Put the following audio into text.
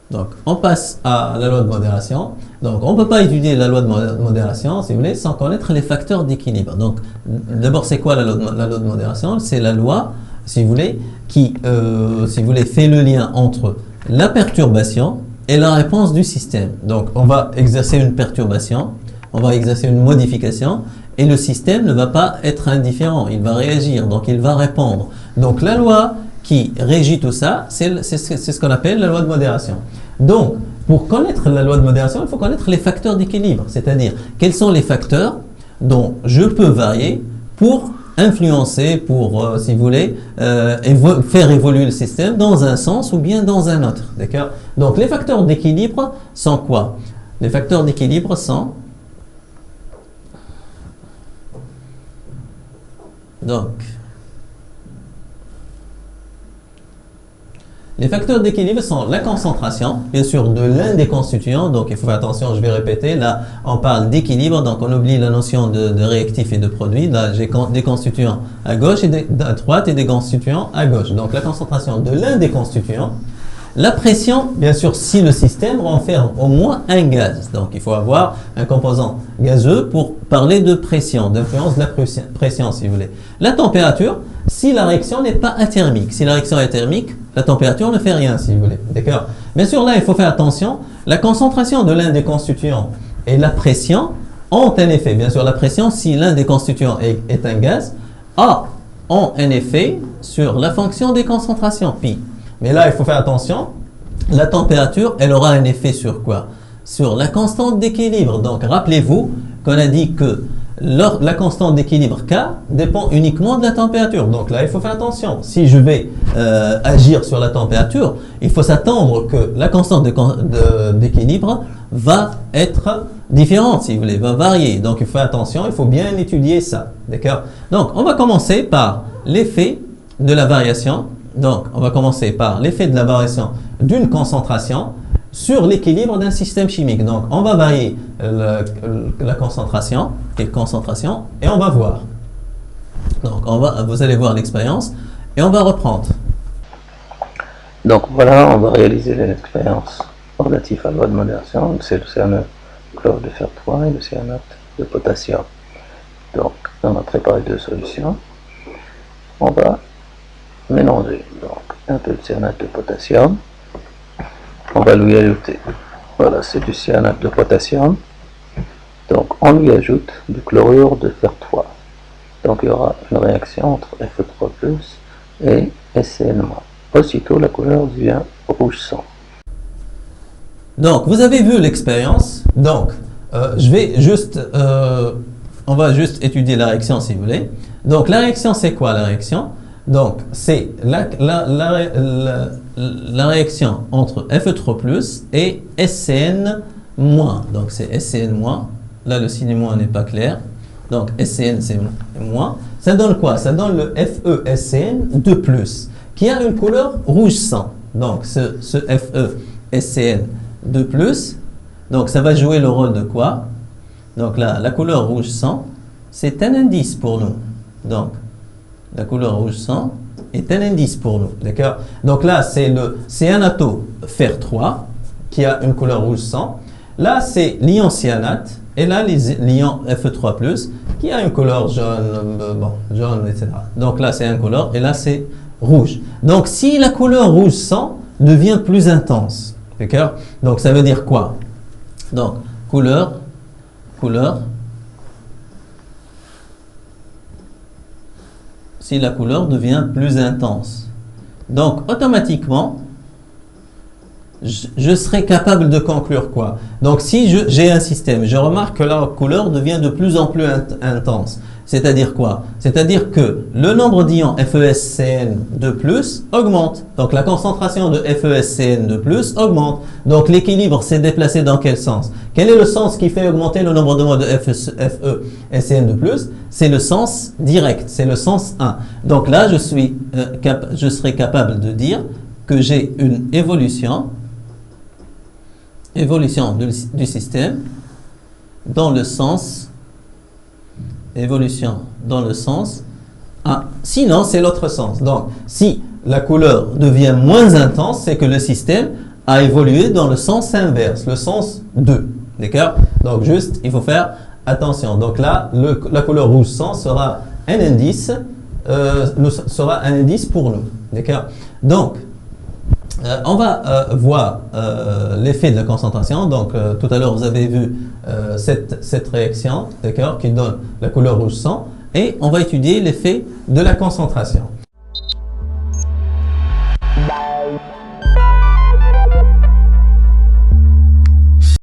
Donc, on passe à la loi de modération. Donc, on ne peut pas étudier la loi de modération, si vous voulez, sans connaître les facteurs d'équilibre. Donc, d'abord, c'est quoi la loi de modération? C'est la loi, si vous voulez, qui, si vous voulez, fait le lien entre la perturbation et la réponse du système. Donc, on va exercer une perturbation, on va exercer une modification, et le système ne va pas être indifférent, il va réagir, donc il va répondre. Donc, la loi qui régit tout ça, c'est ce qu'on appelle la loi de modération. Donc, pour connaître la loi de modération, il faut connaître les facteurs d'équilibre, c'est-à-dire quels sont les facteurs dont je peux varier pour influencer, pour, si vous voulez, faire évoluer le système dans un sens ou bien dans un autre. D'accord? Donc, les facteurs d'équilibre sont quoi? Les facteurs d'équilibre sont... Donc, les facteurs d'équilibre sont la concentration, bien sûr, de l'un des constituants. Donc, il faut faire attention, je vais répéter. Là, on parle d'équilibre, donc on oublie la notion de réactif et de produit. Là, j'ai des constituants à gauche et à droite et des constituants à gauche. Donc, la concentration de l'un des constituants. La pression, bien sûr, si le système renferme au moins un gaz. Donc, il faut avoir un composant gazeux pour parler de pression, d'influence de la pression, si vous voulez. La température, si la réaction n'est pas athermique. Si la réaction est thermique, la température ne fait rien, si vous voulez. D'accord? Bien sûr, là, il faut faire attention. La concentration de l'un des constituants et la pression ont un effet. Bien sûr, la pression, si l'un des constituants est un gaz, ont un effet sur la fonction des concentrations, pi. Mais là, il faut faire attention. La température, elle aura un effet sur quoi? Sur la constante d'équilibre. Donc, rappelez-vous qu'on a dit que la constante d'équilibre K dépend uniquement de la température. Donc là, il faut faire attention. Si je vais agir sur la température, il faut s'attendre que la constante d'équilibre va être différente, si vous voulez, va varier. Donc, il faut faire attention, il faut bien étudier ça. D'accord? Donc, on va commencer par l'effet de la variation. Donc, on va commencer par l'effet de la variation d'une concentration sur l'équilibre d'un système chimique. Donc, on va varier la concentration, et on va voir. Donc, vous allez voir l'expérience et on va reprendre. Donc, voilà, on va réaliser l'expérience relative à la loi de modération. C'est le cyanure de chlorure de fer 3 et le cyanate de potassium. Donc, on a préparé deux solutions. On va mélanger donc un peu de cyanate de potassium. On va lui ajouter, voilà, c'est du cyanate de potassium. Donc on lui ajoute du chlorure de fer 3. Donc il y aura une réaction entre Fe3+ et SCN-. Aussitôt la couleur devient rouge sang. Donc vous avez vu l'expérience. Donc je vais juste, on va juste étudier la réaction si vous voulez. Donc la réaction c'est quoi la réaction? Donc, c'est la réaction entre Fe3+ et SCN-. Donc, c'est SCN-. Là, le signe moins n'est pas clair. Donc, SCN, c'est moins. Ça donne quoi? Ça donne le FeSCN2+, qui a une couleur rouge sang. Donc, ce FeSCN2+, donc ça va jouer le rôle de quoi? Donc, là, la couleur rouge sang, c'est un indice pour nous. Donc, la couleur rouge sang est un indice pour nous, d'accord? Donc là, c'est le cyanato fer 3 qui a une couleur rouge sang. Là, c'est l'ion cyanate et là, l'ion Fe3+ qui a une couleur jaune, jaune, etc. Donc là, c'est incolore et là, c'est rouge. Donc, si la couleur rouge sang devient plus intense, d'accord? Donc, ça veut dire quoi? Donc, couleur, si la couleur devient plus intense. Donc, automatiquement, je serai capable de conclure quoi? Donc, si j'ai un système, je remarque que la couleur devient de plus en plus intense. C'est-à-dire quoi? C'est-à-dire que le nombre d'ions FeSCN2+ augmente. Donc, la concentration de FeSCN2+ augmente. Donc, l'équilibre s'est déplacé dans quel sens? Quel est le sens qui fait augmenter le nombre de mots de FeSCN2+? C'est le sens direct, c'est le sens 1. Donc là, je serai capable de dire que j'ai une évolution du système dans le sens 1. Sinon, c'est l'autre sens. Donc, si la couleur devient moins intense, c'est que le système a évolué dans le sens inverse, le sens 2. D'accord? Donc, juste, il faut faire attention. Donc là, la couleur rouge 100 sera un indice, pour nous. D'accord? Donc, on va voir l'effet de la concentration. Donc, tout à l'heure, vous avez vu cette réaction, d'accord, qui donne la couleur rouge 100. Et on va étudier l'effet de la concentration.